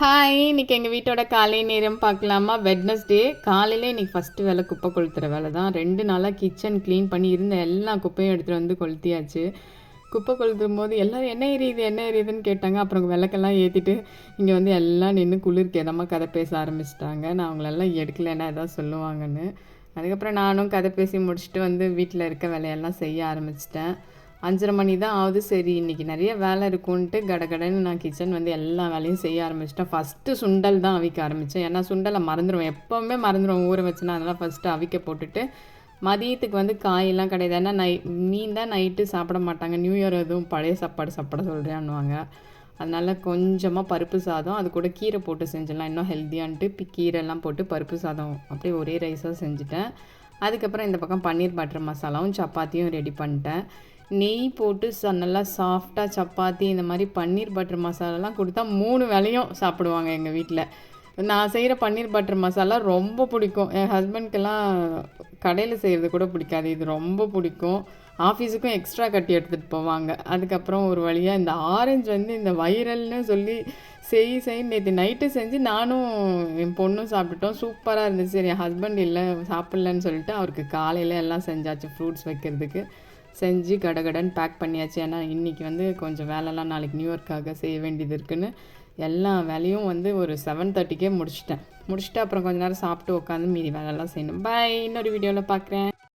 Hi, இன்னைக்கு எங்கள் வீட்டோட காலை நேரம் பார்க்கலாமா? வெட்னஸ்டே காலையில் இன்னைக்கு ஃபஸ்ட்டு வேலை குப்பை கொளுத்துற வேலை தான். 2 நாளாக கிச்சன் க்ளீன் பண்ணி இருந்த எல்லா குப்பையும் எடுத்துகிட்டு வந்து கொளுத்தியாச்சு. குப்பை கொளுத்தும் போது எல்லோரும் என்ன எரியுது என்ன எரியுதுன்னு கேட்டாங்க. அப்புறம் விளக்கெல்லாம் ஏற்றிட்டு இங்கே வந்து எல்லாம் நின்று குளிருக்கு எதமாக கதை பேச ஆரம்பிச்சிட்டாங்க. நான் அவங்களெல்லாம் எடுக்கலைன்னா எதாவது சொல்லுவாங்கன்னு. அதுக்கப்புறம் நானும் கதை பேசி முடிச்சுட்டு வந்து வீட்டில் இருக்க வேலையெல்லாம் செய்ய ஆரம்பிச்சிட்டேன். 5:30 மணி தான் ஆகுது. சரி இன்றைக்கி நிறைய வேலை இருக்குன்ட்டு கடகடன்னு நான் கிச்சன் வந்து எல்லா வேலையும் செய்ய ஆரம்பிச்சிட்டேன். ஃபஸ்ட்டு சுண்டல் தான் அவிக்க ஆரம்பித்தேன். ஏன்னா சுண்டலை மறந்துடுவேன், எப்போவுமே மறந்துடுவேன் ஊற வச்சுன்னா. அதெல்லாம் ஃபஸ்ட்டு அவிக்க போட்டுட்டு மதியத்துக்கு வந்து காயெல்லாம் கிடையாது. ஏன்னா மீன் தான் நைட்டு சாப்பிட மாட்டாங்க. நியூ இயர் எதுவும் பழைய சாப்பாடு சாப்பிட சொல்கிறேன்னுவாங்க. அதனால் கொஞ்சமாக பருப்பு சாதம், அது கூட கீரை போட்டு செஞ்சிடலாம் இன்னும் ஹெல்த்தியான்ட்டு கீரைலாம் போட்டு பருப்பு சாதம் அப்படியே ஒரே ரைஸாக செஞ்சுட்டேன். அதுக்கப்புறம் இந்த பக்கம் பன்னீர் பட்டர் மசாலாவும் சப்பாத்தியும் ரெடி பண்ணிட்டேன். நெய் போட்டு நல்லா சாஃப்டாக சப்பாத்தி இந்த மாதிரி பன்னீர் பட்டர் மசாலாலாம் கொடுத்தா 3 வேளையும் சாப்பிடுவாங்க எங்கள் வீட்டில். நான் செய்கிற பன்னீர் பட்டர் மசாலா ரொம்ப பிடிக்கும். என் ஹஸ்பண்ட்க்கெல்லாம் கடையில் செய்கிறது கூட பிடிக்காது, இது ரொம்ப பிடிக்கும். ஆஃபீஸுக்கும் எக்ஸ்ட்ரா கட்டி எடுத்துகிட்டு போவாங்க. அதுக்கப்புறம் ஒரு வழியாக இந்த ஆரஞ்சு வந்து இந்த வைரல்னு சொல்லி செய் நேற்று நைட்டு செஞ்சு நானும் என் பொண்ணும் சாப்பிட்டுட்டோம். சூப்பராக இருந்துச்சு. சரி என் ஹஸ்பண்ட் இல்லை சாப்பிட்லன்னு சொல்லிட்டு அவருக்கு காலையில் எல்லாம் செஞ்சாச்சு ஃப்ரூட்ஸ் வைக்கிறதுக்கு. செஞ்சு கடகடன்னு பேக் பண்ணியாச்சு. ஏன்னா இன்றைக்கி வந்து கொஞ்சம் வேலைலாம் நாளைக்கு நியூ இயர்க்காக செய்ய வேண்டியது இருக்குதுன்னு எல்லா வேலையும் வந்து ஒரு 7:30க்கே முடிச்சுட்டு அப்புறம் கொஞ்சம் நேரம் சாப்பிட்டு உட்காந்து மீதி வேலைலாம் செய்யணும். பாய், இன்னொரு வீடியோவில் பார்க்குறேன்.